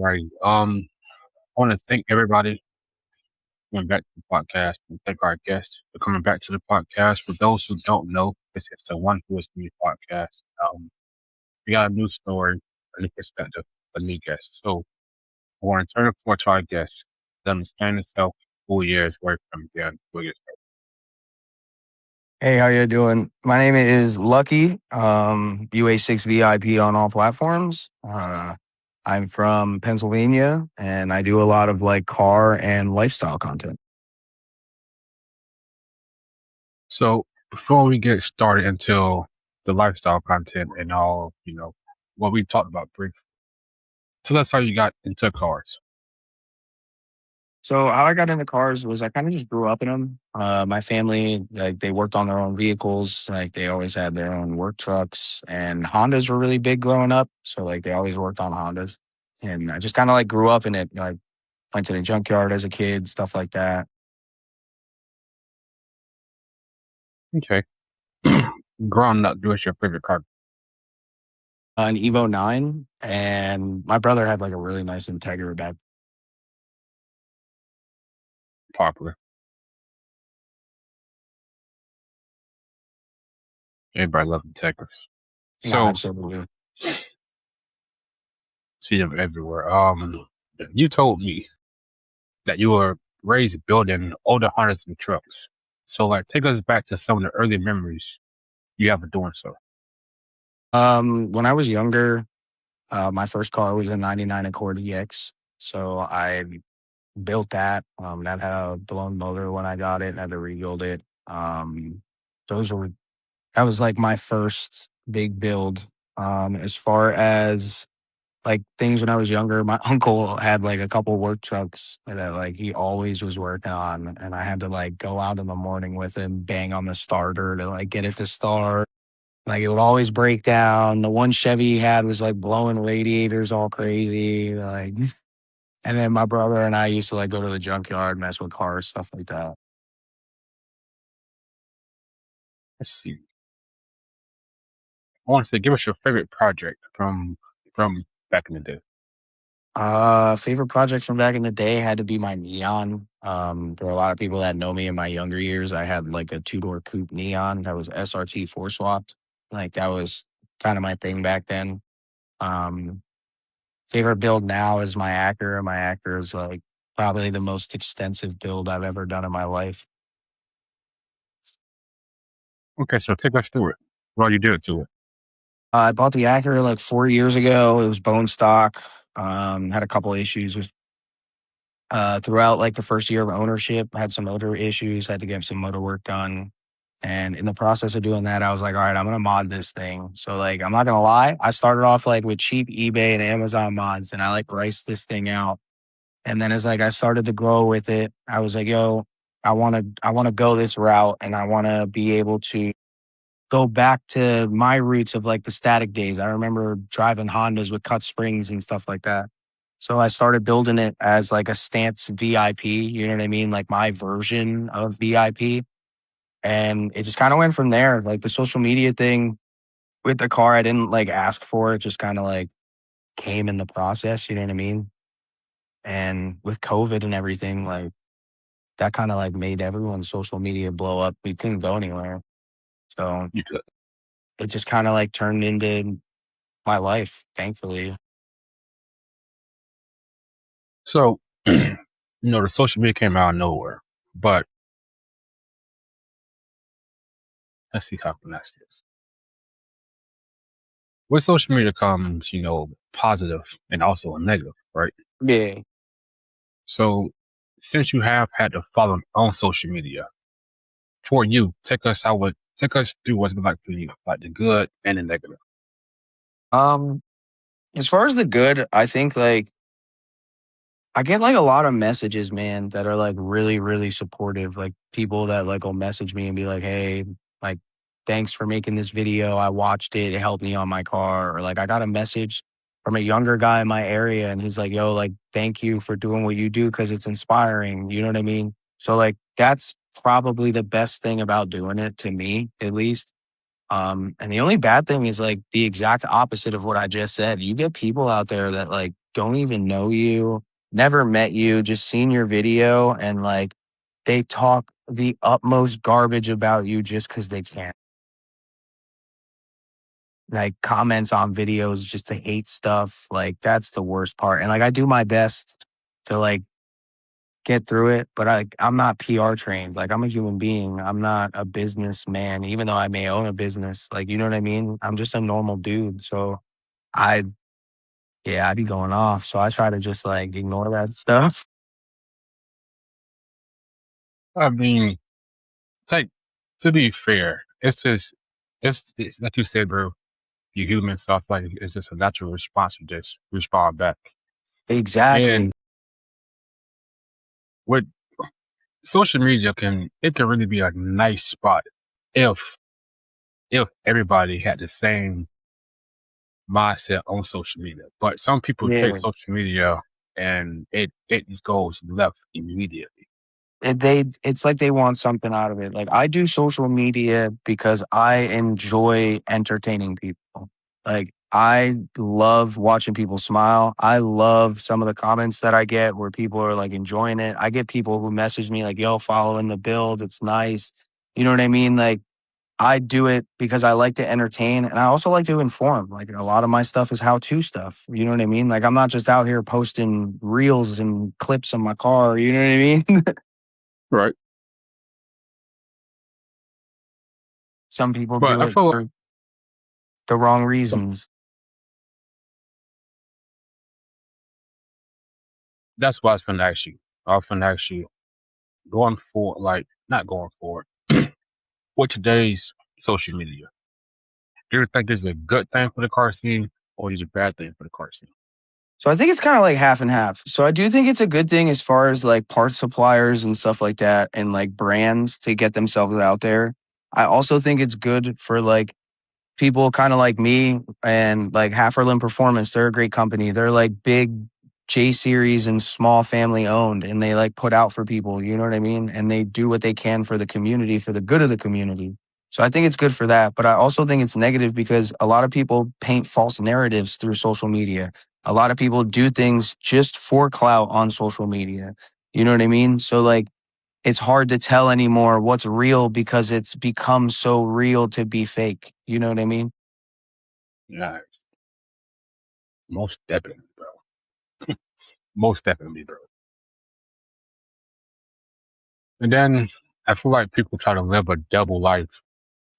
Right. I want to thank everybody coming back to the podcast and thank our guests for coming back to the podcast. For those who don't know, this is the One Who Is Me podcast. We got a new story, a new perspective, a new guest. So I want to turn it forward to our guests. Let them explain themselves, who he is, where he comes in, who he is. Hey, how you doing? My name is Lucky, UA6 VIP on all platforms. I'm from Pennsylvania, and I do a lot of like car and lifestyle content. So before we get started into the lifestyle content and all, what we talked about briefly, tell us how you got into cars. So how I got into cars was I kind of just grew up in them. My family, like they worked on their own vehicles, like they always had their own work trucks, and Hondas were really big growing up. So like they always worked on Hondas, and I just kind of like grew up in it. Like went to the junkyard as a kid, stuff like that. Okay. Growing up, what's your favorite car? An Evo 9, and my brother had like a really nice Integra back. Popular. Everybody loves Integras. No, So absolutely. see them everywhere. You told me that you were raised building older Hondas and trucks. So like, take us back to some of the early memories you have of doing so. When I was younger, my first car was a 99 Accord EX. So I built that. That had a blown motor when I got it, had to rebuild it. Those were, that was like my first big build. As far as like things when I was younger, my uncle had like a couple work trucks that like he always was working on, and I had to like go out in the morning with him, bang on the starter to like get it to start. Like it would always break down. The one Chevy he had was like blowing radiators all crazy. Like, and then my brother and I used to like go to the junkyard, mess with cars, stuff like that. Let's see. I want to say, give us your favorite project from back in the day. Favorite project from back in the day had to be my Neon. There were a lot of people that know me in my younger years. I had like a two-door coupe Neon that was SRT four swapped. Like that was kind of my thing back then. Um, Favorite build now is my Acura. My Acura is like probably the most extensive build I've ever done in my life. Okay, so take us through it. Well, you did it to it. I bought the Acura like 4 years ago. It was bone stock. Had a couple issues with throughout like the first year of ownership. Had some motor issues. Had to get some motor work done. And in the process of doing that, I was like, all right, I'm gonna mod this thing. So like, I'm not gonna lie, I started off like with cheap eBay and Amazon mods, and I like priced this thing out. And then as like I started to grow with it, I was like, yo, I wanna go this route, and I wanna be able to go back to my roots of like the static days. I remember driving Hondas with cut springs and stuff like that. So I started building it as like a stance VIP, you know what I mean? Like my version of VIP. And it just kind of went from there. Like the social media thing with the car, I didn't like ask for it, just kind of like came in the process, you know what I mean? And with COVID and everything, like that kind of like made everyone's social media blow up. We couldn't go anywhere. So You could. it just kind of like turned into my life, thankfully. So, the social media came out of nowhere, but let's see how can I ask this. With social media comes, positive and also a negative, right? Yeah. So, since you have had to follow on social media, for you, take us through what's been like for you, like the good and the negative. Um, as far as the good, I think like I get like a lot of messages, man, that are like really, really supportive. Like people that like will message me and be like, hey, like, thanks for making this video. I watched it. It helped me on my car. Or like I got a message from a younger guy in my area, and he's like, yo, like, thank you for doing what you do because it's inspiring. You know what I mean? So like that's probably the best thing about doing it to me, at least. And the only bad thing is like the exact opposite of what I just said. You get people out there that like don't even know you, never met you, just seen your video and like they talk the utmost garbage about you just because they can. Like comments on videos just to hate stuff. Like that's the worst part. And like I do my best to like get through it, but I'm not PR trained. Like I'm a human being. I'm not a businessman, even though I may own a business. Like, you know what I mean? I'm just a normal dude. So I yeah, I'd be going off. So I try to just like ignore that stuff. I mean, it's like to be fair, it's just it's like you said, bro. You human stuff like it's just a natural response to just respond back. And Exactly. with social media can really be a nice spot if everybody had the same mindset on social media. But some people take Yeah. social media and it just goes left immediately. It's like they want something out of it. Like I do social media because I enjoy entertaining people. Like I love watching people smile. I love some of the comments that I get where people are like enjoying it. I get people who message me like, "Yo, following the build, it's nice." You know what I mean? Like I do it because I like to entertain and I also like to inform. Like a lot of my stuff is how-to stuff. You know what I mean? Like I'm not just out here posting reels and clips on my car, you know what I mean? Right. Some people But do I it feel like for the wrong some, reasons. that's why I was gonna ask you. I was gonna ask you going forward, like not going forward, with today's social media. Do you think it's a good thing for the car scene or is it a bad thing for the car scene? So I think it's kind of like half and half. So I do think it's a good thing as far as like parts suppliers and stuff like that and like brands to get themselves out there. I also think it's good for like people kind of like me and like Halferlin Performance. They're a great company. They're like big J series and small family owned, and they like put out for people. You know what I mean? And they do what they can for the community, for the good of the community. So I think it's good for that. But I also think it's negative because a lot of people paint false narratives through social media. A lot of people do things just for clout on social media. You know what I mean? So like it's hard to tell anymore what's real because it's become so real to be fake. You know what I mean? Yeah, most definitely, bro. Most definitely, bro. And then I feel like people try to live a double life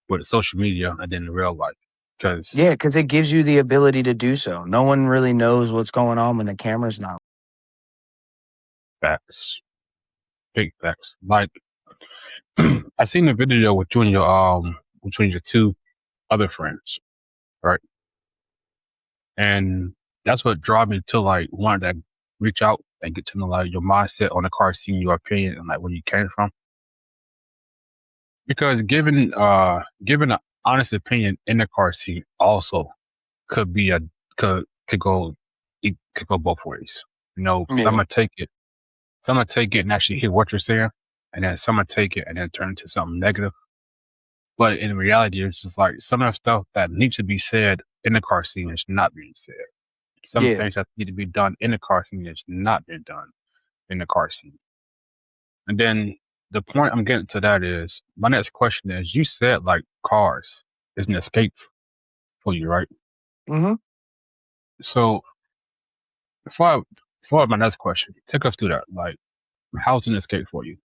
with social media and then real life. Because Yeah, because it gives you the ability to do so. No one really knows what's going on when the camera's not. facts, big facts. Like I seen a video with you and your between your two other friends, right? And that's what drew me to like wanting to reach out and get to know like your mindset on the car scene, your opinion, and like where you came from. Because given an honest opinion in the car scene also could be a could go it could go both ways. You know, Yeah. some gonna take it and actually hear what you're saying, and then some gonna take it and then turn into something negative. But in reality, it's just like some of the stuff that needs to be said in the car scene is not being said. Some Yeah. things that need to be done in the car scene is not being done in the car scene. And then the point I'm getting to that is my next question is you said like cars is an escape for you, right? Hmm. So before before my next question, take us through that. Like how's an escape for you?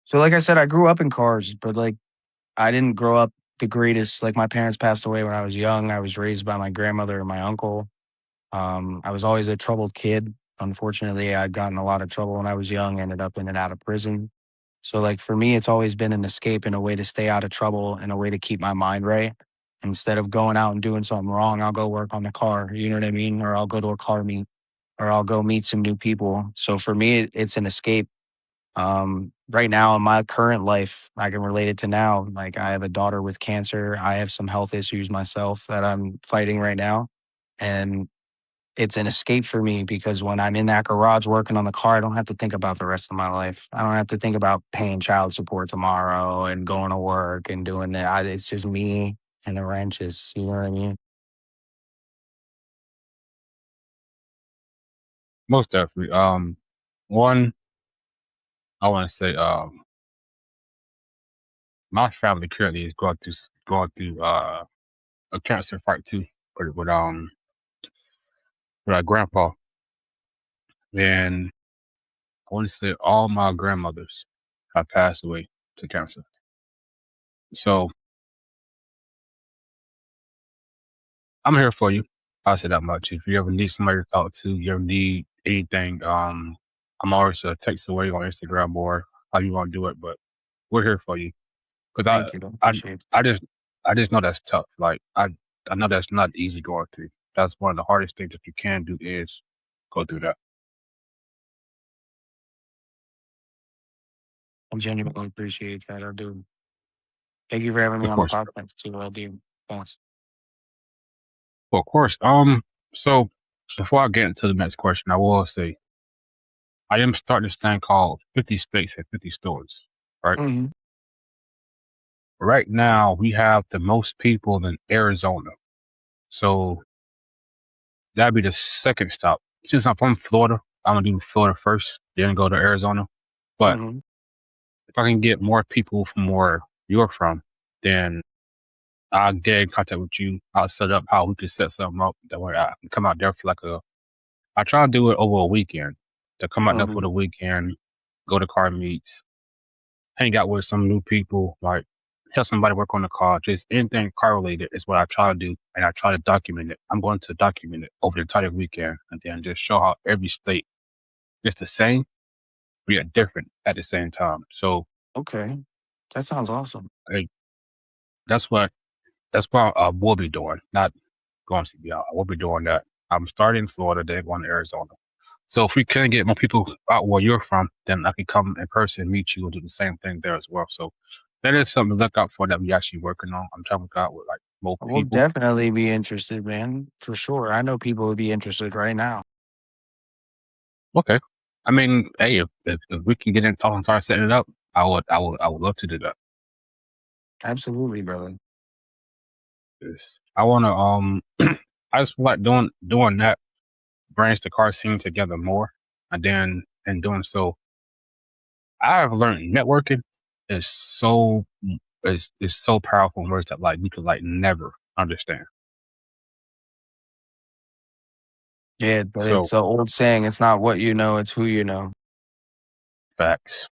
So, like I said, I grew up in cars, but like I didn't grow up the greatest. Like my parents passed away when I was young. I was raised by my grandmother and my uncle. I was always a troubled kid. Unfortunately, I'd gotten a lot of trouble when I was young, ended up in and out of prison. So, like, for me, it's always been an escape and a way to stay out of trouble and a way to keep my mind right. Instead of going out and doing something wrong, I'll go work on the car. You know what I mean? Or I'll go to a car meet or I'll go meet some new people. So, for me, it's an escape. Right now in my current life, I can relate it to now. Like, I have a daughter with cancer. I have some health issues myself that I'm fighting right now. And it's an escape for me because when I'm in that garage working on the car, I don't have to think about the rest of my life. I don't have to think about paying child support tomorrow and going to work and doing that. It's just me and the wrenches. You know what I mean? Most definitely. One, I want to say, my family currently is going through a cancer fight too, with our grandpa, and I want to say all my grandmothers have passed away to cancer. So I'm here for you. I'll say that much. If you ever need somebody to talk to, you ever need anything, I'm always a text away on Instagram or how you want to do it, but we're here for you. Because Thank you. I I, appreciate it. I just, I just know that's tough. Like I know that's not easy going through. That's one of the hardest things that you can do is go through that. I genuinely appreciate that. I do. Thank you for having me Of on the course, podcast too. I do. Thanks. well, of course. So before I get into the next question, I will say I am starting this thing called 50 States and 50 Stores. Right. Hmm. Right now, we have the most people in Arizona. So that'd be the second stop. Since I'm from Florida, I'm gonna do Florida first, then go to Arizona. But Hmm. if I can get more people from where you're from, then I'll get in contact with you. I'll set up how we can set something up. That way I can come out there for I try to do it over a weekend. To come out there for Hmm. the weekend, go to car meets, hang out with some new people, like help somebody work on the car, just anything car related is what I try to do. And I try to document it. I'm going to document it over the entire weekend and then just show how every state is the same, but yet different at the same time. So Okay. That sounds awesome. like, that's what that's what I will be doing. Not going to be out. I will be doing that. I'm starting in Florida, then going to Arizona. So if we can get more people out where you're from, then I can come in person, meet you, and do the same thing there as well. So that is something to look out for that we actually working on. I'm trying to look out with like more I will people. definitely be interested, man. For sure. I know people would be interested right now. Okay. I mean, hey, if we can get in talk and start setting it up, I would love to do that. Absolutely, brother. 'Cause I want to I just feel like doing that brings the car scene together more, and then in doing so, I have learned networking is is so powerful in words that like you could like never understand. Yeah, but So it's an old saying. It's not what you know, it's who you know. facts.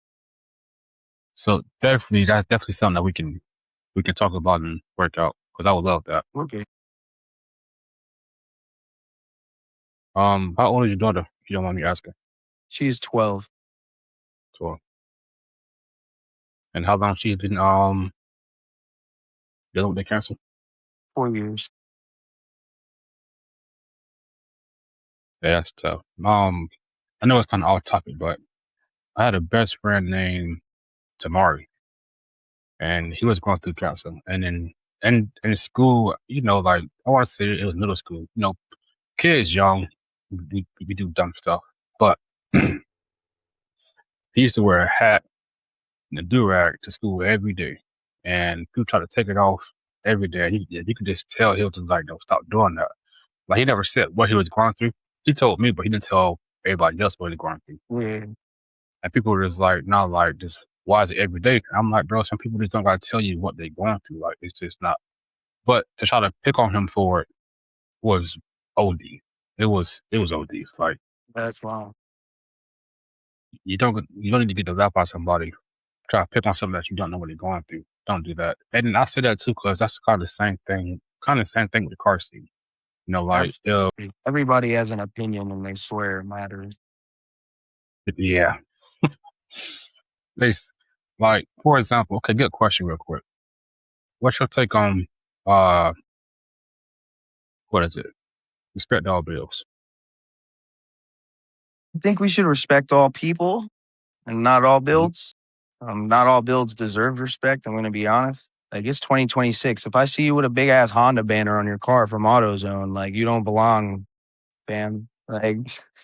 So definitely that's definitely something that we can talk about and work out because I would love that. Okay. How old is your daughter? If you don't mind me asking. She's 12, So, and how long she been dealing with the cancer? 4 years. Yeah, that's tough. I know it's kind of off topic, but I had a best friend named Tamari, and he was going through cancer, and and in school, like I want to say it was middle school. Kids young, we do dumb stuff, but he used to wear a hat and a do-rag to school every day. And people try to take it off every day. You could just tell he was just like, no, stop doing that. Like he never said what he was going through. He told me, but he didn't tell everybody else what he was going through. Yeah, And people were just like, not like just why is it every day? I'm like, bro, some people just don't gotta tell you what they're going through. Like it's just not. But to try to pick on him for it was OD. It was OD. It's like that's wrong. you don't need to get the lap out somebody. Try to pick on something that you don't know what they're going through. Don't do that. And I say that too because that's kind of the same thing. Kind of the same thing with the car seat. Like Absolutely. Everybody has an opinion and they swear it matters. yeah, they like for example. Okay, good question, real quick. What's your take on uh what is it? Respect all bills. I think we should respect all people and not all Mhm. builds. Not all builds deserve respect. I'm going to be honest. Like it's 2026. If I see you with a big ass Honda banner on your car from AutoZone, like you don't belong fam. Like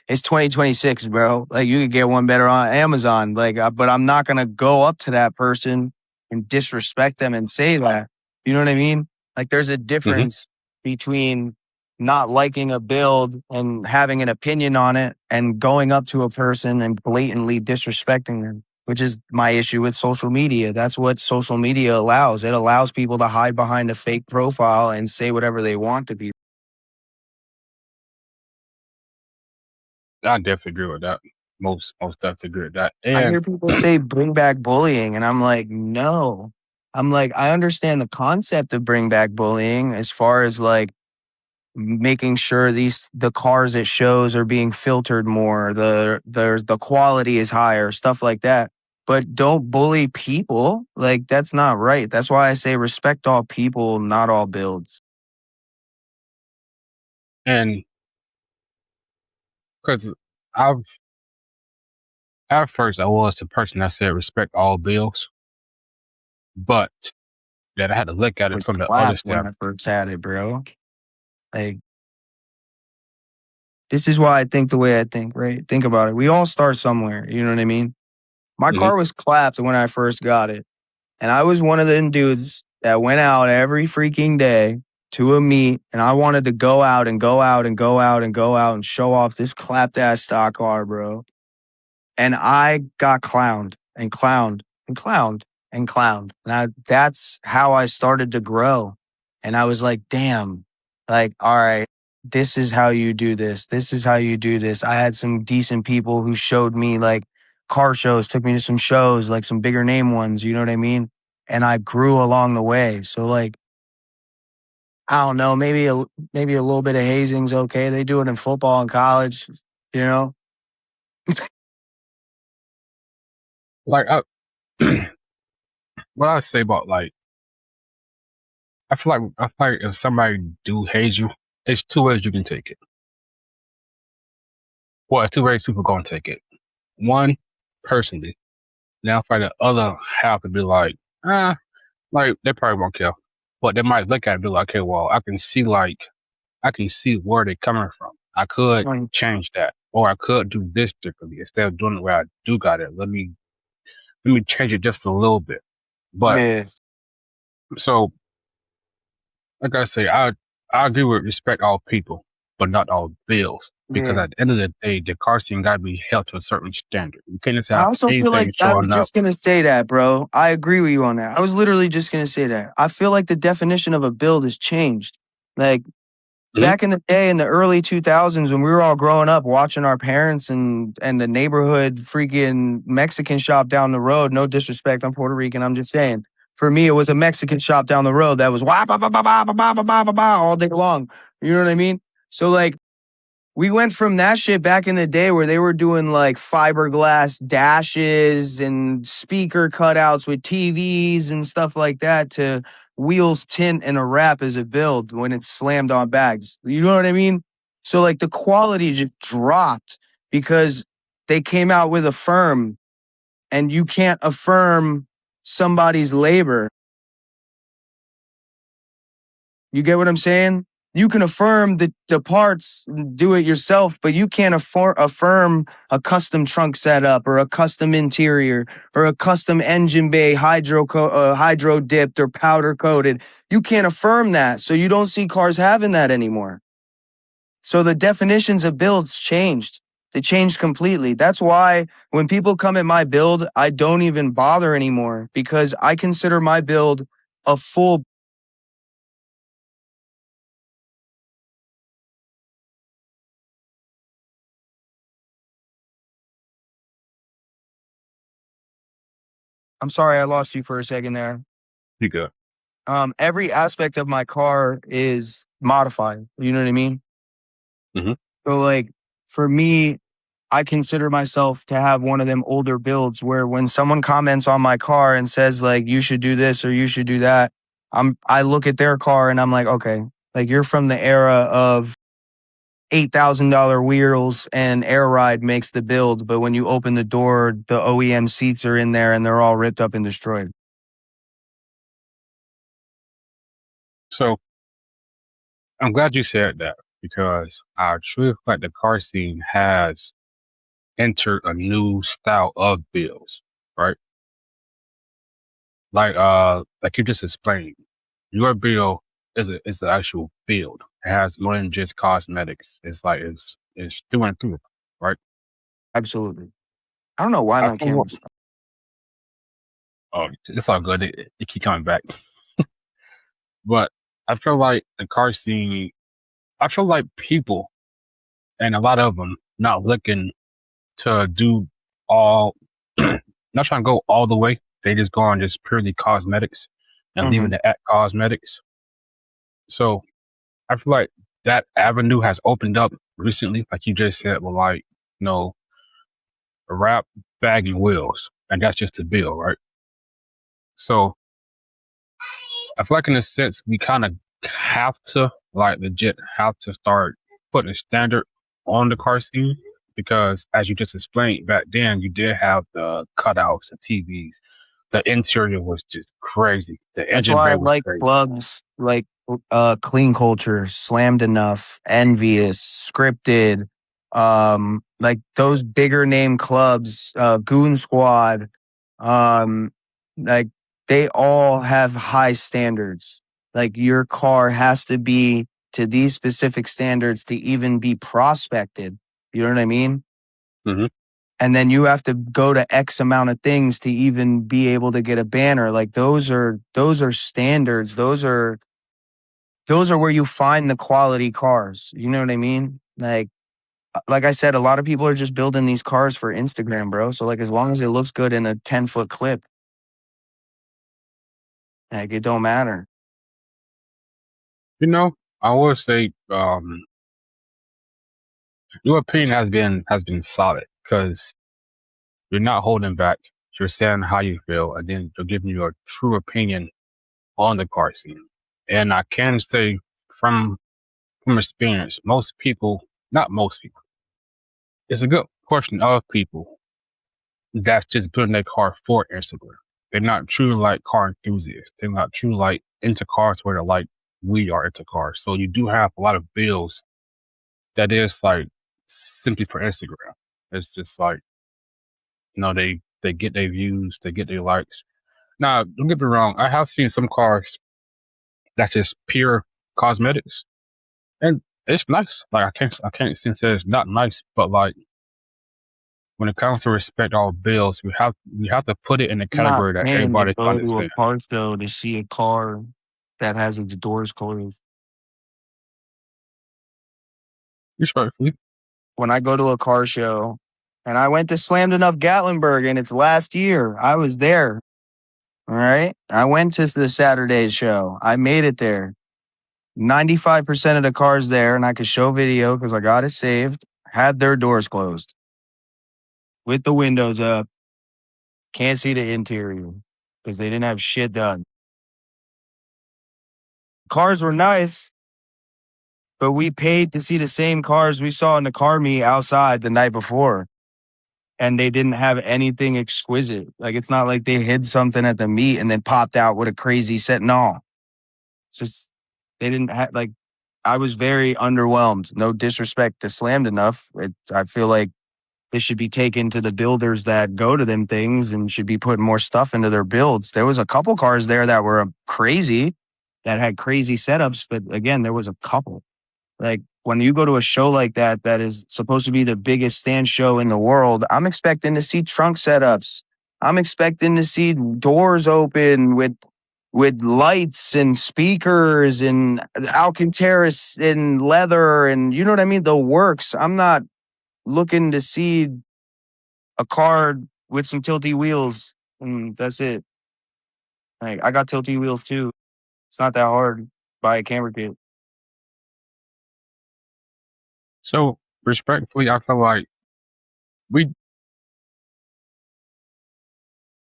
it's 2026, bro. Like you could get one better on Amazon. Like, but I'm not gonna go up to that person and disrespect them and say that. You know what I mean? Like, there's a Hmm. difference between not liking a build and having an opinion on it and going up to a person and blatantly disrespecting them, which is my issue with social media. That's what social media allows. It allows people to hide behind a fake profile and say whatever they want to people. I definitely agree with that. Most definitely agree with that. I And hear people say bring back bullying, and I'm like, no. I'm like, I understand the concept of bring back bullying as far as like making sure the cars it shows are being filtered more, the quality is higher, stuff like that. But don't bully people. Like that's not right. That's why I say respect all people, not all builds. and because I've at first I was the person that said respect all bills, but that I had to look at I it was from the other clapped when step. I first had it, bro. Like this is why I think the way I think, right? Think about it. We all start somewhere. You know what I mean? My Hmm. car was clapped when I first got it. And I was one of them dudes that went out every freaking day to a meet. And I wanted to go out and go out and go out and go out and show off this clapped ass stock car, bro. And I got clowned and clowned and clowned and clowned. And that's how I started to grow. And I was like, damn, like, all right, this is how you do this. This is how you do this. I had some decent people who showed me like car shows, took me to some shows, like some bigger name ones, you know what I mean? And I grew along the way. So like, I don't know, maybe a little bit of hazing's okay. They do it in football in college, you know? Like what I say about like I feel like if somebody do hate you, it's two ways you can take it. Well, it's two ways people gonna take it. One, personally. Now for the other half to be like they probably won't care. But they might look at it and be like, okay, well, I can see where they're coming from. I could Mm, change that. Or I could do this differently. Instead of doing it where I do got it. Let me change it just a little bit. But yeah, so like I say, I agree with respect all people, but not all bills. Because yeah. at the end of the day, the car scene gotta be held to a certain standard. You can't just I have also feel like anything I was showing up. just gonna say that, bro. I agree with you on that. I was literally just gonna say that. I feel like the definition of a build has changed. Like Mhm. back in the day in the early 2000s when we were all growing up watching our parents and the neighborhood freaking Mexican shop down the road. No disrespect, I'm Puerto Rican. I'm just saying. For me, it was a Mexican shop down the road that was wah ba ba ba ba ba ba ba ba ba ba all day long. You know what I mean? So like we went from that shit back in the day where they were doing like fiberglass dashes and speaker cutouts with TVs and stuff like that to wheels, tint, and a wrap as a build when it's slammed on bags. You know what I mean? So like the quality just dropped because they came out with a firm and you can't affirm somebody's labor. You get what I'm saying? You can affirm the parts, do it yourself, but you can't affirm a custom trunk setup or a custom interior or a custom engine bay hydro dipped or powder coated. You can't affirm that, so you don't see cars having that anymore. So the definitions of builds changed. They changed completely. That's why when people come at my build, I don't even bother anymore because I consider my build a full. I'm sorry, I lost you for a second there. You good. Every aspect of my car is modified. You know what I mean? Hmm. So like for me, I consider myself to have one of them older builds where when someone comments on my car and says like you should do this or you should do that, I look at their car and I'm like, okay, like you're from the era of $8,000 wheels and air ride makes the build, but when you open the door, the OEM seats are in there and they're all ripped up and destroyed. So I'm glad you said that because I truly feel like the car scene has entered a new style of builds, right? Like you just explained, your build is the actual build. It has more than just cosmetics. It's like it's through and through, right? Absolutely. I don't know why I my feel what camera's. oh, it's all good. It keep coming back, but I feel like the car scene. I feel like people and a lot of them not looking to do all, not trying to go all the way. They just go on just purely cosmetics and leaving Mhm. it at cosmetics. So I feel like that avenue has opened up recently, like you just said, with like, you know, wrap, bag, and wheels. And that's just a bill, right? So I feel like in a sense, we kind of have to, like, legit have to start putting a standard on the car scene because, as you just explained, back then you did have the cutouts, the TVs. The interior was just crazy. The That's engine why I bay was like crazy. clubs like Clean Culture, Slammed Enough, Envious, Scripted, like those bigger name clubs, Goon Squad, um, like they all have high standards. Like your car has to be to these specific standards to even be prospected. You know what I mean? Hmm. And then you have to go to X amount of things to even be able to get a banner. Like those are standards. Those are where you find the quality cars. You know what I mean? Like I said, a lot of people are just building these cars for Instagram, bro. So like as long as it looks good in a 10-foot clip, like it don't matter. You know, I would say your opinion has been solid because you're not holding back. You're saying how you feel, and then you're giving your true opinion on the car scene. And I can say from experience, most people, not most people, it's a good portion of people that's just building their car for Instagram. They're not true like car enthusiasts. They're not true like into cars where they're like we are into cars. So you do have a lot of builds that is like simply for Instagram. It's just like, they get their views, they get their likes. Now, don't get me wrong, I have seen some cars that's just pure cosmetics. And it's nice. Like I can't say it's not nice, but like when it comes to respect all bills, we have to put it in the I'm not category that paying to everybody go to a understands. car show to see a car that has its doors closed. Respectfully. When I go to a car show, and I went to Slammed Enough Gatlinburg and it's last year, I was there. All right. I went to the Saturday show. I made it there. 95% of the cars there, and I could show video because I got it saved, had their doors closed with the windows up. Can't see the interior because they didn't have shit done. Cars were nice, but we paid to see the same cars we saw in the car meet outside the night before. And they didn't have anything exquisite. Like it's not like they hid something at the meet and then popped out with a crazy set. No, it's just they didn't have like. I was very underwhelmed. No disrespect to Slammed Enough. I feel like this should be taken to the builders that go to them things and should be putting more stuff into their builds. There was a couple cars there that were crazy, that had crazy setups, but again, there was a couple. Like when you go to a show like that, that is supposed to be the biggest stand show in the world, I'm expecting to see trunk setups. I'm expecting to see doors open with lights and speakers and Alcantara and leather and you know what I mean? The works. I'm not looking to see a car with some tilty wheels and that's it. Like I got tilty wheels too. It's not that hard. Buy a camera kit. So respectfully, I feel like we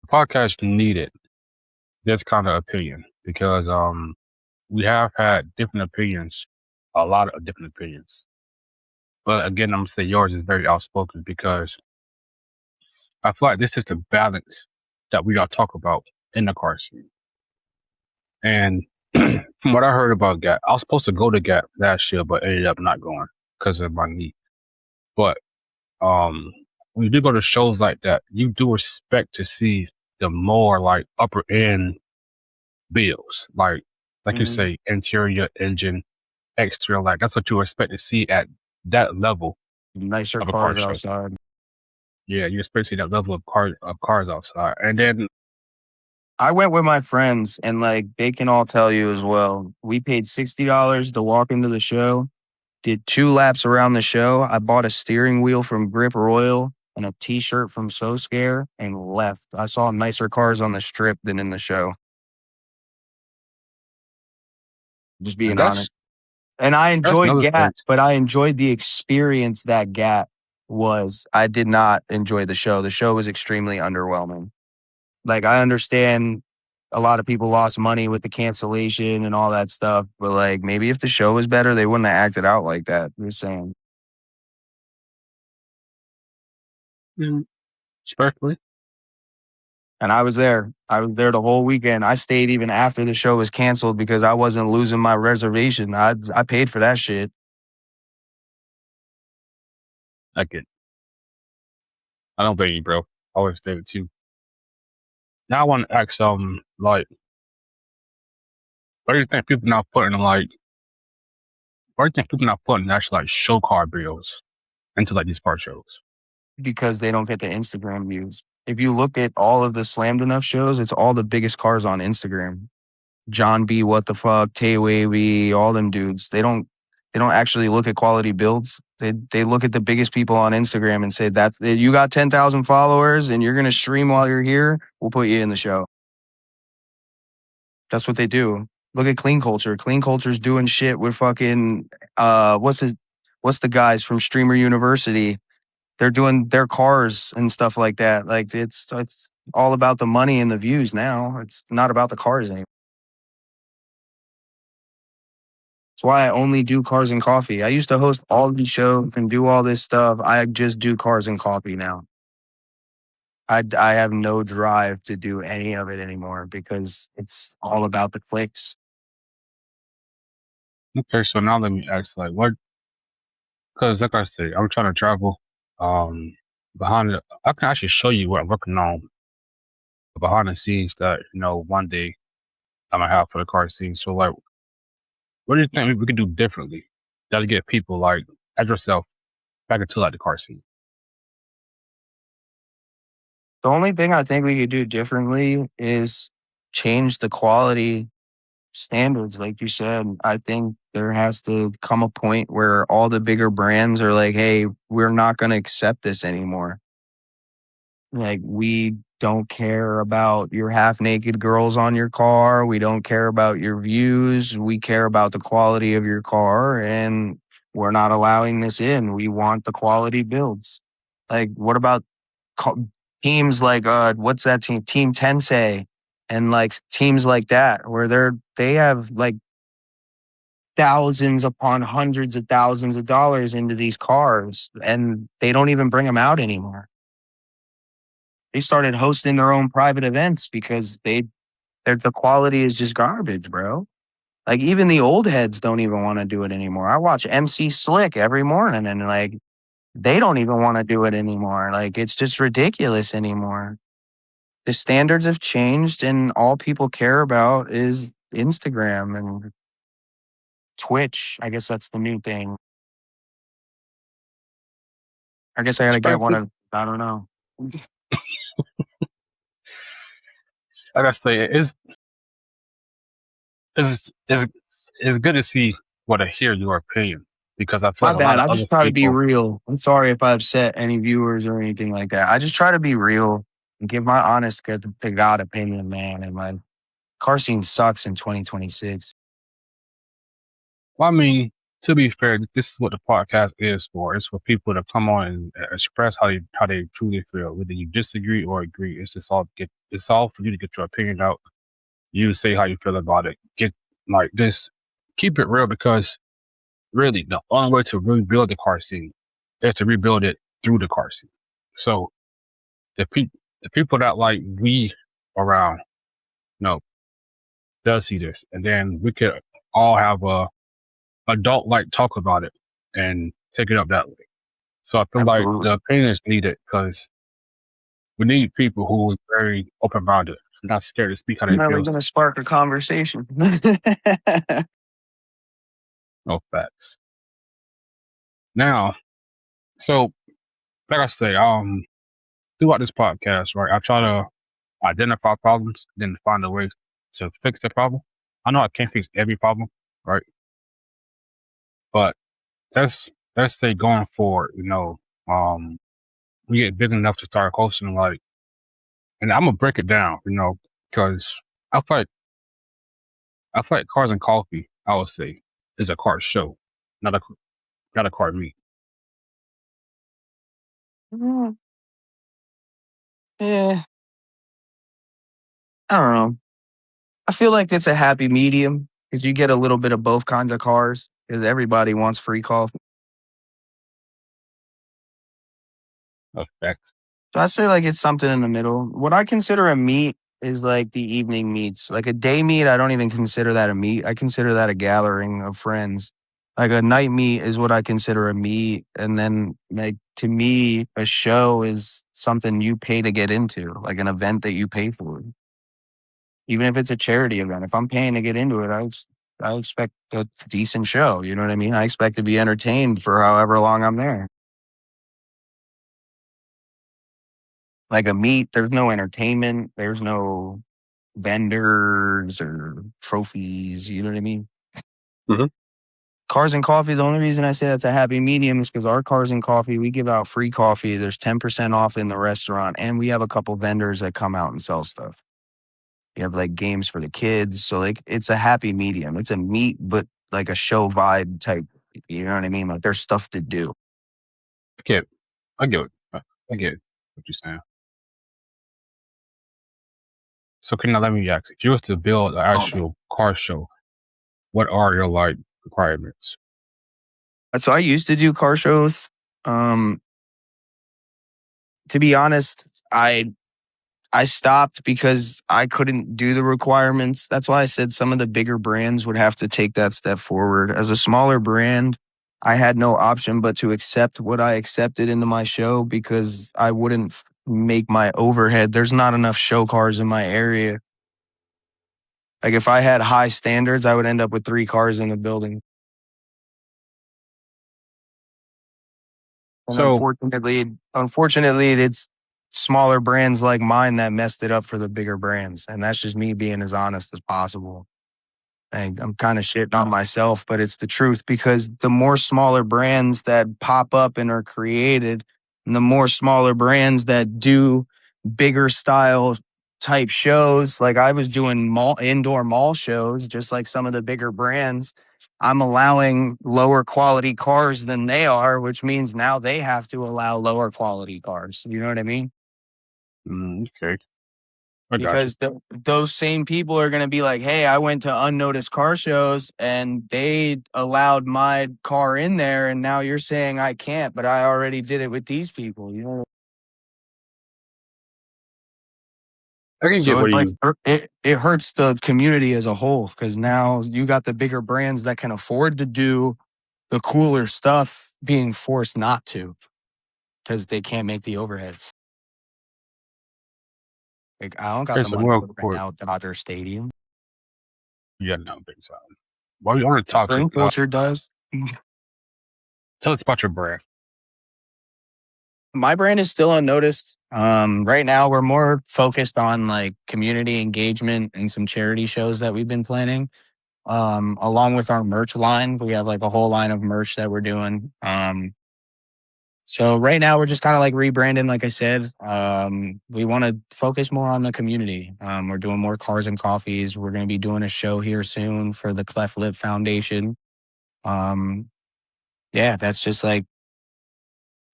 podcast needed this kind of opinion because we have had different opinions, a lot of different opinions. But again, I'm gonna say yours is very outspoken because I feel like this is the balance that we all talk about in the car scene. And From what I heard about Gap, I was supposed to go to Gap last year, but ended up not going because of my knee. But um, when you do go to shows like that, you do expect to see the more like upper end bills, like you Mhm. say, interior, engine, exterior. Like that's what you expect to see at that level Nicer of a car cars show. outside. Yeah, you expect to see that level of cars outside, and then I went with my friends, and like they can all tell you as well. We paid $60 to walk into the show. Did 2 laps around the show. I bought a steering wheel from Grip Royal and a T-shirt from So Scare and left. I saw nicer cars on the strip than in the show. Just and being honest. And I that's enjoyed another thing. Gap, but I enjoyed the experience that Gap was. I did not enjoy the show. The show was extremely underwhelming. Like I understand a lot of people lost money with the cancellation and all that stuff, but like maybe if the show was better, they wouldn't have acted out like that. Just saying. Mm, respectfully, And I was there. I was there the whole weekend. I stayed even after the show was canceled because I wasn't losing my reservation. I paid for that shit I get. I don't blame you, bro. I always did it too. Now I want to ask, like, what do you think people not putting like? Why do you think people not putting actual like show car bills into like these car shows? because they don't get the Instagram views. If you look at all of the slammed enough shows, it's all the biggest cars on Instagram. John B. What the fuck, Tay Wavy, all them dudes. They don't actually look at quality builds. They look at the biggest people on Instagram and say that you got 10,000 followers and you're gonna stream while you're here. We'll put you in the show. That's what they do. Look at Clean Culture. Clean Culture's doing shit with fucking what's the guys from Streamer University? They're doing their cars and stuff like that. Like it's all about the money and the views now. It's not about the cars anymore. That's why I only do cars and coffee. I used to host all these shows and do all this stuff. I just do cars and coffee now. I have no drive to do any of it anymore because it's all about the clicks. Okay, so now let me ask, like, what? Because like I say, I'm trying to travel. Um, behind the, I can actually show you what I'm working on behind the scenes that one day I might have for the car scene. So, like, what do you think we could do differently to get people like as yourself back into like the car scene? The only thing I think we could do differently is change the quality standards, like you said. I think there has to come a point where all the bigger brands are like, hey, we're not going to accept this anymore. Like, we don't care about your half naked girls on your car. We don't care about your views. We care about the quality of your car, and we're not allowing this in. We want the quality builds. Like, what about teams like, what's that team? Team Tensei and like teams like that, where they have like thousands upon hundreds of thousands of dollars into these cars and they don't even bring them out anymore. They started hosting their own private events because the quality is just garbage, bro. Like even the old heads don't even want to do it anymore. I watch MC Slick every morning and like they don't even want to do it anymore. Like it's just ridiculous anymore. The standards have changed and all people care about is Instagram and Twitch. I guess that's the new thing. I guess I got to get one Respectfully, of I don't know. like I say, it's it's good to see what to hear your opinion because I feel My like a lot bad. of I other just try to be people. real. I'm sorry if I upset any viewers or anything like that. I just try to be real and give my honest to God opinion, man. And like car scene sucks in 2026. Well, I mean, to be fair, this is what the podcast is for. It's for people to come on and express how they truly feel, whether you disagree or agree. It's all for you to get your opinion out. You say how you feel about it. Get like just keep it real because really the only way to rebuild the car scene is to rebuild it through the car scene. So the people that like we around, you know, does see this, and then we could all have a adult like talk about it and take it up that way. So I feel like Absolutely. the opinion is needed because we need people who are very open minded, not scared to speak how they Definitely feel. going to spark a conversation. No facts. Now, so like I say, throughout this podcast, right, I try to identify problems, then find a way to fix the problem. I know I can't fix every problem, right? But let's say going forward, we get big enough to start hosting like, and I'm gonna break it down, because I feel like I feel like Cars and Coffee, I would say, is a car show, not a not a car meet. Mm, yeah, I don't know. I feel like it's a happy medium because you get a little bit of both kinds of cars because everybody wants free coffee. Effects. So I say like it's something in the middle. What I consider a meet is like the evening meets. Like a day meet, I don't even consider that a meet. I consider that a gathering of friends. Like a night meet is what I consider a meet. And then like to me, a show is something you pay to get into, like an event that you pay for. Even if it's a charity event. If I'm paying to get into it, I expect a decent show. You know what I mean? I expect to be entertained for however long I'm there. Like a meet, there's no entertainment, there's no vendors or trophies. You know what I mean? Hmm. Cars and coffee. The only reason I say that's a happy medium is because our cars and coffee, we give out free coffee. There's 10% off in the restaurant, and we have a couple vendors that come out and sell stuff. You have like games for the kids. So like it's a happy medium. It's a meet, but like a show vibe type. You know what I mean? Like there's stuff to do. I get, I get, I get what you're saying. So can you let me ask, if you was to build an actual car show, what are your like requirements? So I used to do car shows. Um, to be honest, I stopped because I couldn't do the requirements. That's why I said some of the bigger brands would have to take that step forward. As a smaller brand, I had no option but to accept what I accepted into my show because I wouldn't make my overhead. There's not enough show cars in my area. Like if I had high standards, I would end up with 3 cars in the building. And So, unfortunately, it's smaller brands like mine that messed it up for the bigger brands. And that's just me being as honest as possible. And I'm kind of shitting on myself, but it's the truth because the more smaller brands that pop up and are created, and the more smaller brands that do bigger style type shows, like I was doing indoor mall shows, just like some of the bigger brands. I'm allowing lower quality cars than they are, which means now they have to allow lower quality cars. You know what I mean? okay, I got you. Because those same people are going to be like, hey, I went to unnoticed car shows and they allowed my car in there. And now you're saying I can't, but I already did it with these people, you know? I can get So what you. it hurts the community as a whole because now you got the bigger brands that can afford to do the cooler stuff being forced not to because they can't make the overheads. Like, I don't got the Here's a money real to rent quick. out Dodger Stadium. Yeah, no, big time. While you're on the topic, Certain culture does. tell us about your brand. My brand is still unnoticed. Right now we're more focused on like community engagement and some charity shows that we've been planning. Along with our merch line, we have like a whole line of merch that we're doing. So right now we're just kind of like rebranding, like I said. We want to focus more on the community. We're doing more cars and coffees. We're going to be doing a show here soon for the Cleft Lip Foundation. Um, yeah, that's just like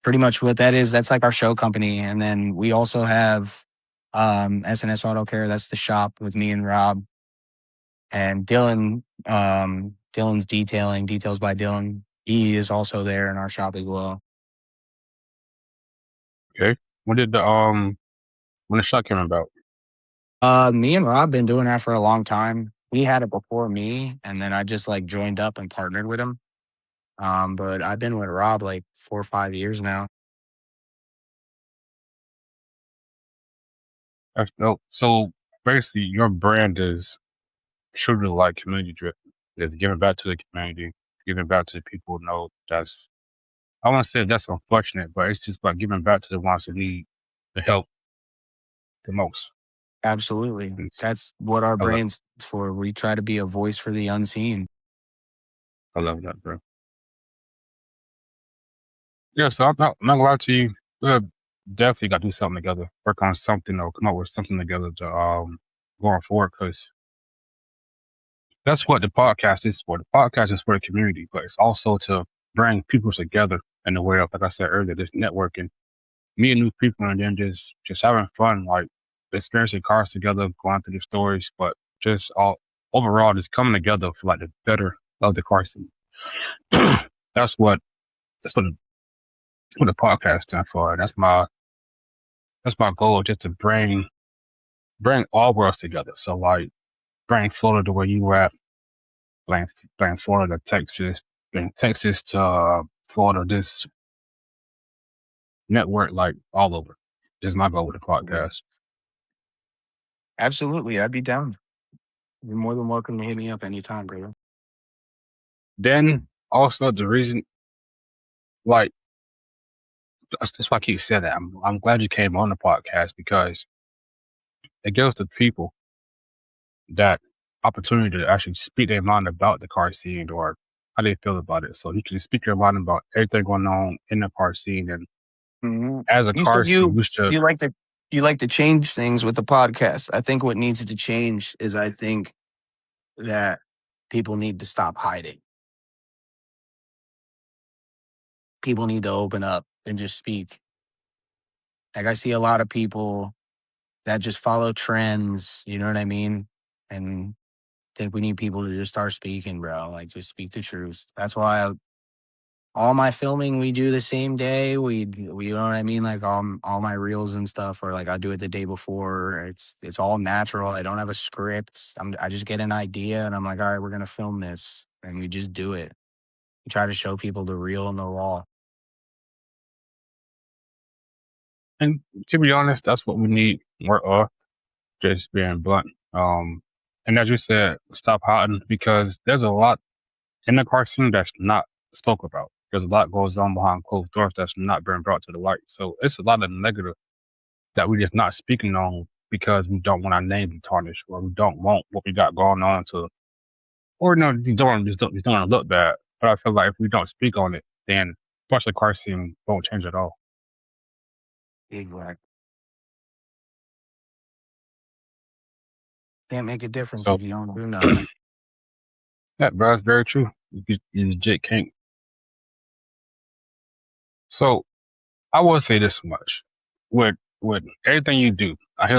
pretty much what that is. That's like our show company. And then we also have SNS Auto Care. That's the shop with me and Rob and Dylan. Dylan's detailing, details by Dylan. He is also there in our shop as well. Okay, when did when the shot came about? Me and Rob been doing that for a long time. he had it before me, and then I just like joined up and partnered with him. But I've been with Rob like 4 or 5 years now. That's dope. So basically, your brand is truly like community driven. It's giving back to the community, giving back to the people who know that's, I want to say that's unfortunate, but it's just about giving back to the ones who need the help the most. Absolutely. It's- That's what our I love, brand's for. We try to be a voice for the unseen. I love that, bro. Yeah, so I'm not gonna lie to you. We definitely got to do something together, work on something or come up with something together to going forward because that's what the podcast is for. The podcast is for the community, but it's also to bring people together in the way of, like I said earlier, just networking, meeting new people, and then just having fun, like experiencing cars together, going through the stories, but just all overall just coming together for like the better of the car scene. that's what that's what the podcast stands for. That's my goal, just to bring all worlds together. So like bring Florida to where you were at, bring Florida to Texas, bring Texas to Florida. This network like all over is my goal with the podcast. Absolutely. I'd be down. You're more than welcome to hit me up anytime, brother. Then also the reason, like that's why I keep saying that. I'm glad you came on the podcast because it gives the people that opportunity to actually speak their mind about the car scene or how they feel about it. So you can speak your mind about everything going on in the car scene. And Hmm. as a You said car scene, we should. you like to change things with the podcast. I think what needs to change is I think that people need to stop hiding. People need to open up and just speak. Like I see a lot of people that just follow trends, you know what I mean? And think we need people to just start speaking, bro. Like just speak the truth. That's why all my filming we do the same day. We you know what I mean? Like all my reels and stuff, or like I do it the day before. It's all natural. I don't have a script. I just get an idea and I'm like, all right, we're gonna film this, and we just do it. We try to show people the real and the raw. And to be honest, that's what we need more of. Just being blunt. And as you said, stop hiding because there's a lot in the car scene that's not spoke about. There's a lot goes on behind closed doors that's not being brought to the light. So it's a lot of negative that we just not speaking on because we don't want our name to be tarnished or we don't want what we got going on to, or no, you don't want to look bad. But I feel like if we don't speak on it, then parts of the car scene won't change at all. Exactly. Can't make a difference So if you don't do nothing. yeah, bro, that's very true. You legit can't. So I will say this much: with everything you do, I hear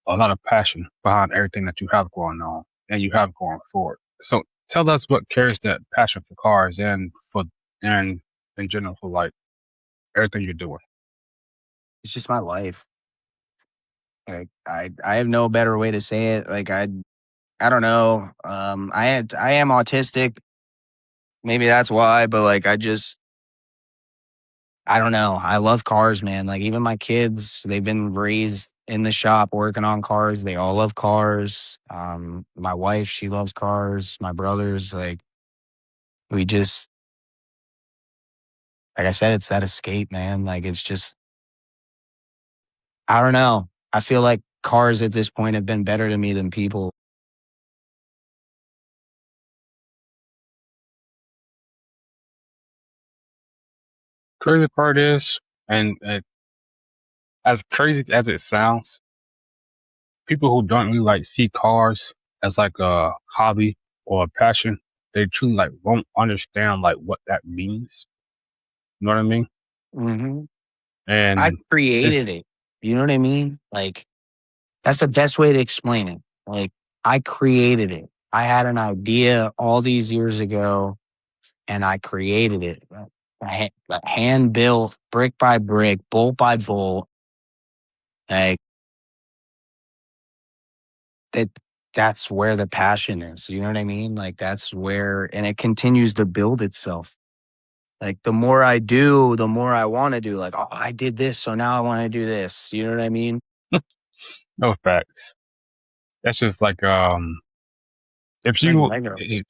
a lot of passion behind everything that you have going on and you have going forward. So tell us what carries that passion for cars and in general for like everything you're doing. It's just my life. Like I have no better way to say it. Like I don't know. I am autistic. Maybe that's why, but like I don't know. I love cars, man. Like even my kids, they've been raised in the shop working on cars. They all love cars. My wife, she loves cars. My brothers, like we just like I said, it's that escape, man. Like it's just I don't know. I feel like cars at this point have been better to me than people. Crazy part is, and as crazy as it sounds, people who don't really like see cars as like a hobby or a passion, they truly like won't understand like what that means. You know what I mean? Hmm. I And it's created it. You know what I mean? Like that's the best way to explain it. Like I created it. I had an idea all these years ago and I created it. Like, hand built, brick by brick, bolt by bolt. Like that that's where the passion is. You know what I mean? Like that's where, and it continues to build itself. Like the more I do, the more I want to do. Like, oh, I did this, so now I want to do this. You know what I mean? No facts. That's just like if It's like you Legos.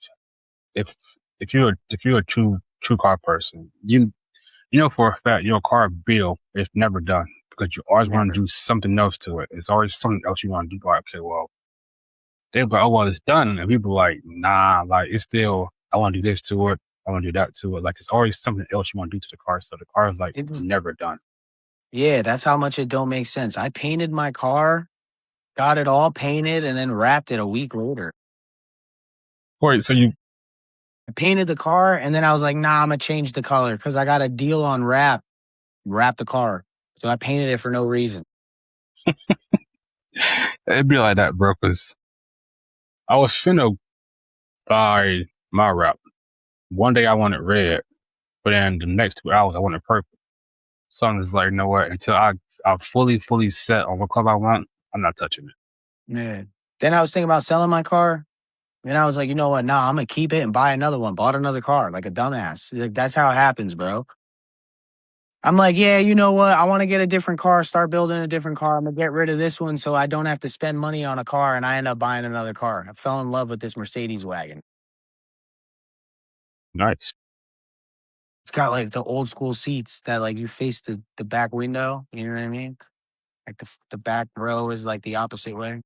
if if you're a true car person, you know for a fact your car build is never done because you always want Never. to do something else to it. It's always something else you want to do. Like, okay, well, they're like, oh well, it's done, and people like, nah, like it's still. I want to do this to it. I want to do that to it. Like it's always something else you want to do to the car. So the car is like It's never done. yeah, that's how much it don't make sense. I painted my car, got it all painted, and then wrapped it a week later. Wait, so you I painted the car, and then I was like, nah, I'm gonna change the color because I got a deal on wrap the car. So I painted it for no reason. it'd be like that, bro. Because I was finna buy my wrap. One day I wanted red, but then the next 2 hours I wanted purple. So I'm just like, you know what? Until I fully set on what color I want, I'm not touching it. Yeah. Then I was thinking about selling my car. Then I was like, you know what? Nah, I'm gonna keep it and buy another one. Bought another car like a dumbass. Like that's how it happens, bro. I'm like, yeah, you know what? I want to get a different car, start building a different car. I'm gonna get rid of this one so I don't have to spend money on a car. And I end up buying another car. I fell in love with this Mercedes wagon. Nice. It's got like the old school seats that like you face the back window. You know what I mean? Like the back row is like the opposite way.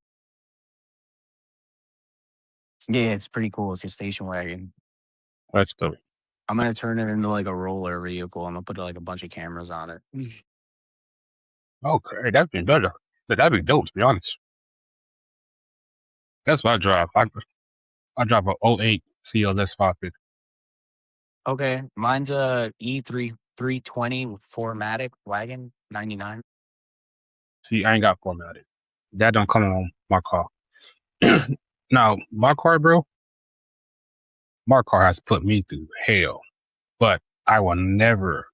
Yeah, it's pretty cool. It's a station wagon. That's the I'm gonna turn it into like a roller vehicle. I'm gonna put like a bunch of cameras on it. okay. That'd be better. That'd be dope. To be honest, that's what I drive. I drive a '08 CLS 550. Okay, mine's a E3 320 with 4MATIC wagon 99. See, I ain't got formatted. That don't come on my car. Now, my car, bro, my car has put me through hell, but I will never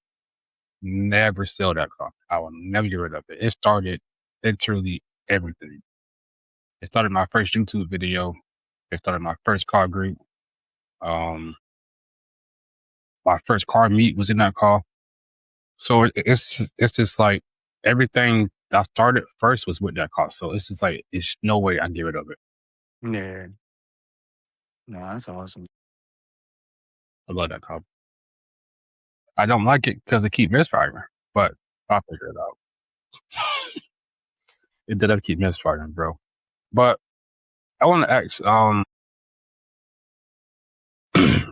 sell that car. I will never get rid of it. It started literally everything. It started my first YouTube video. It started my first car group. Um, my first car meet was in that car. So it's just like everything that started first was with that car. So it's just like it's no way I can get rid of it. Yeah, no, that's awesome. I love that car. I don't like it because it keep misfiring, but I'll figure it out. It does keep misfiring, bro. But I want to ask,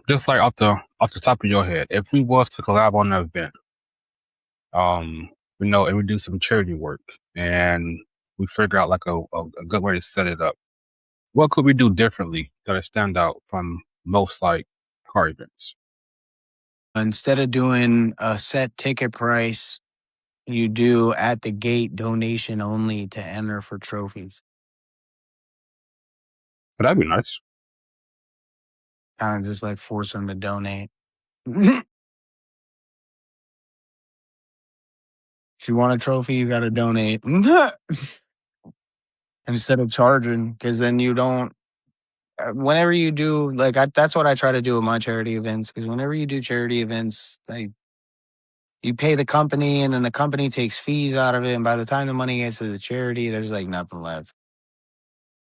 just like off the top of your head, if we was to collab on an event, and we do some charity work, and we figure out like a good way to set it up, what could we do differently that stand out from most like car events? Instead of doing a set ticket price, you do at the gate donation only to enter for trophies. But that'd be nice. Kind of just like force them to donate. If you want a trophy, you got to donate instead of charging, because then you don't. Whenever you do, like, that's what I try to do with my charity events. Because whenever you do charity events, like, you pay the company, and then the company takes fees out of it, and by the time the money gets to the charity, there's like nothing left.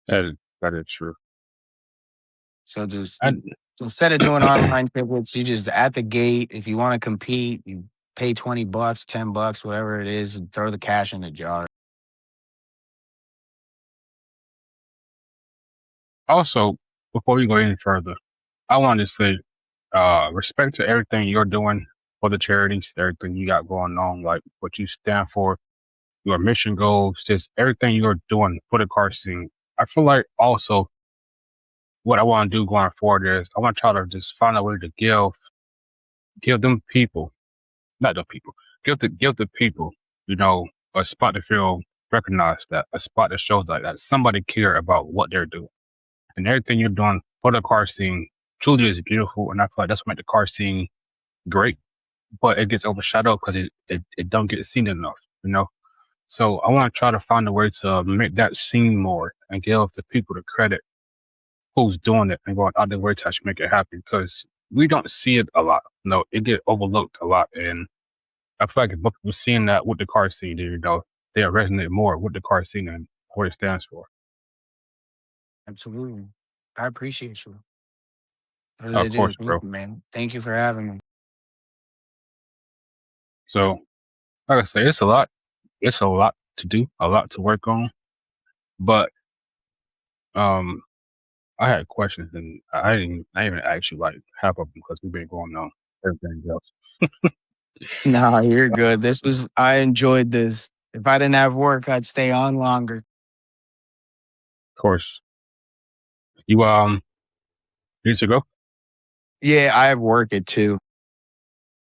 That is true. So just And instead of doing online tickets, you just at the gate. If you want to compete, you pay $20, $10, whatever it is, and throw the cash in the jar. also, before we go any further, I want to say, respect to everything you're doing for the charities, everything you got going on, like what you stand for, your mission goals, just everything you're doing for the car scene. I feel like also what I want to do going forward is I want to try to just find a way to give them people, not the people, give the people, you know, a spot to feel recognized, that a spot that shows that somebody care about what they're doing. And everything you're doing for the car scene truly is beautiful, and I feel like that's what makes the car scene great. But it gets overshadowed because it don't get seen enough, you know. So I want to try to find a way to make that scene more and give the people the credit who's doing it and going out their way to actually make it happen, because we don't see it a lot. No, it get overlooked a lot, and I feel like if more people seeing that with the car scene, they'll resonate more with the car scene and what it stands for. Absolutely. I appreciate you. I really Of do. course, Thank bro. you, man. Thank you for having me. So, like I say, it's a lot. It's a lot to do, a lot to work on. But um, I had questions, and I even asked you like half of them because we've been going on everything else. No, you're good. I enjoyed this. If I didn't have work, I'd stay on longer. Of course, you need to go. Yeah, I have work at 2.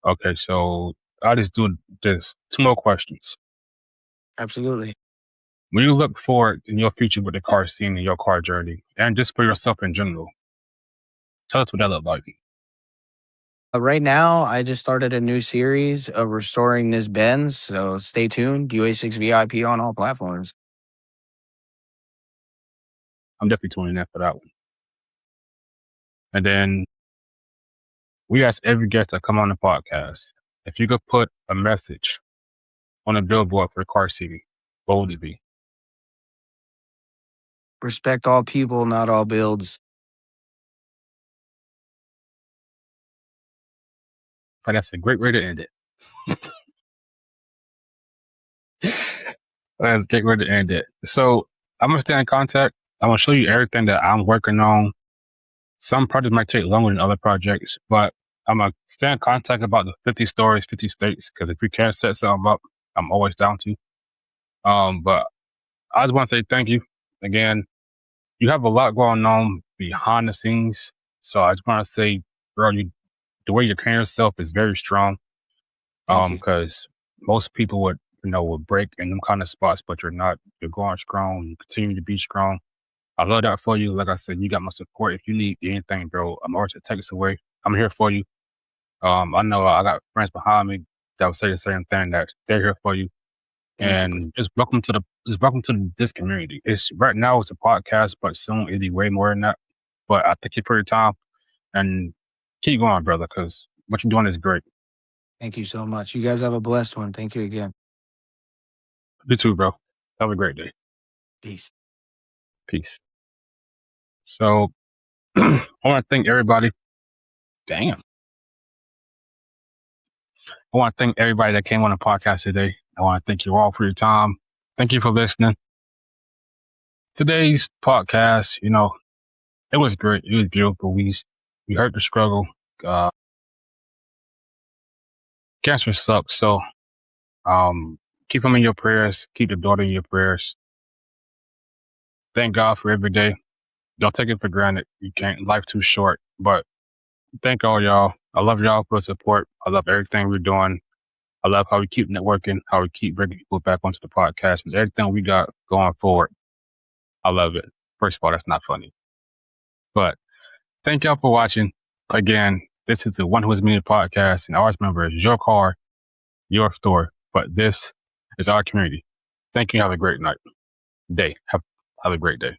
Okay, so I just do this two more questions. Absolutely. When you look forward in your future with the car scene and your car journey, and just for yourself in general, tell us what that looked like. Right now, I just started a new series of restoring this Benz, so stay tuned. UA6 VIP on all platforms. I'm definitely tuning in for that one. And then we ask every guest that come on the podcast if you could put a message on a billboard for the car seating, what would it be? Respect all people, not all builds. And that's a great way to end it. That's a great way to end it. So I'm gonna stay in contact. I'm gonna show you everything that I'm working on. Some projects might take longer than other projects, but I'm gonna stay in contact about the 50 stories, 50 states. Because if we can set something up, I'm always down to. But I just want to say thank you again. You have a lot going on behind the scenes, so I just want to say, bro, the way you're carrying yourself is very strong. Thank you. Because most people would break in them kind of spots, but you're not. You're going strong. You continue to be strong. I love that for you. Like I said, you got my support. If you need anything, bro, I'm always to take us away. I'm here for you. I know I got friends behind me that will say the same thing, that they're here for you. Thank you, bro. And just welcome to this community. It's right now it's a podcast, but soon it'll be way more than that. But I thank you for your time and keep going, brother, because what you're doing is great. Thank you so much. You guys have a blessed one. Thank you again. You too, bro. Have a great day. Peace. Peace. So I want to thank everybody. Damn. I want to thank everybody that came on the podcast today. I want to thank you all for your time. Thank you for listening. Today's podcast, it was great. It was beautiful. We heard the struggle. Uh, Cancer sucks. So keep them in your prayers. Keep the daughter in your prayers. Thank God for every day. Don't take it for granted. You can't. Life too short. But thank all y'all. I love y'all for the support. I love everything we're doing. I love how we keep networking, how we keep bringing people back onto the podcast, and everything we got going forward. I love it. First of all, that's not funny. But thank y'all for watching. Again, this is the One Who Is Me podcast, and always remember, it's your car, your store, but this is our community. Thank you. Have a great night. Have a great day.